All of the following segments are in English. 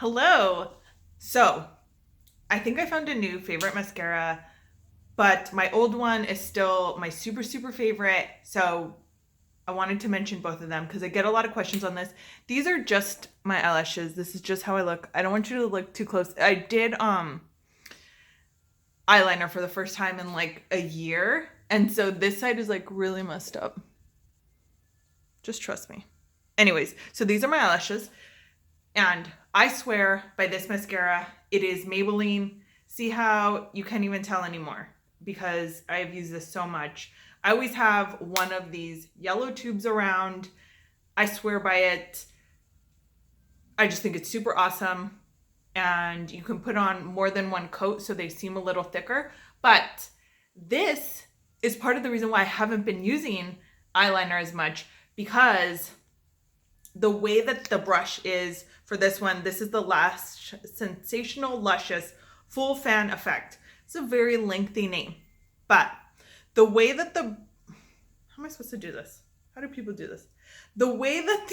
Hello. So, I think I found a new favorite mascara, but my old one is still my super, super favorite. So, I wanted to mention both of them because I get a lot of questions on this. These are just my eyelashes. This is just how I look. I don't want you to look too close. I did eyeliner for the first time in like a year, and so this side is like really messed up. Just trust me. Anyways, so these are my eyelashes. And I swear by this mascara, it is Maybelline. See how you can't even tell anymore because I've used this so much. I always have one of these yellow tubes around. I swear by it. I just think it's super awesome. And you can put on more than one coat so they seem a little thicker. But this is part of the reason why I haven't been using eyeliner as much because the way that the brush is for this one, this is the Lash Sensational Luscious Full Fan Effect. It's a very lengthy name, but the way that how am I supposed to do this? How do people do this? The way that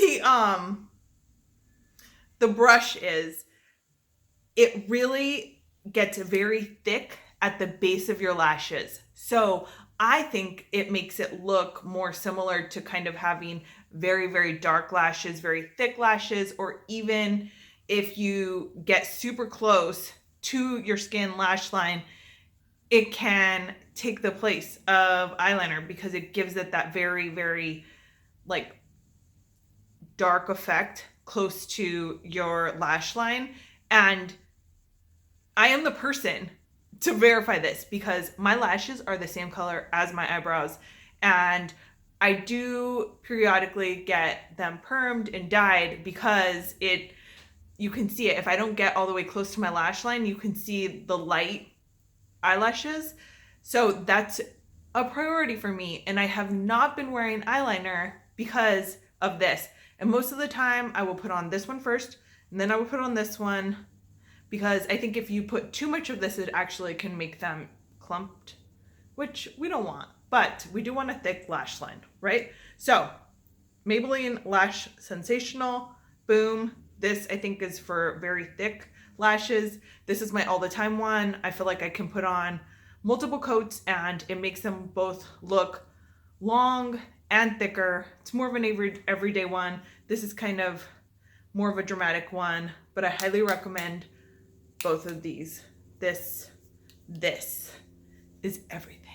the brush is, it really gets very thick at the base of your lashes. So I think it makes it look more similar to kind of having very, very dark lashes, very thick lashes, or even if you get super close to your skin lash line, it can take the place of eyeliner because it gives it that very, very like dark effect close to your lash line. And I am the person to verify this because my lashes are the same color as my eyebrows, and I do periodically get them permed and dyed because you can see it. If I don't get all the way close to my lash line, you can see the light eyelashes. So that's a priority for me, and I have not been wearing eyeliner because of this. And most of the time I will put on this one first, and then I will put on this one, because I think if you put too much of this, it actually can make them clumped, which we don't want, but we do want a thick lash line, right? So Maybelline Lash Sensational, boom. This I think is for very thick lashes. This is my all the time one. I feel like I can put on multiple coats and it makes them both look long and thicker. It's more of an everyday one. This is kind of more of a dramatic one, but I highly recommend both of these. This is everything.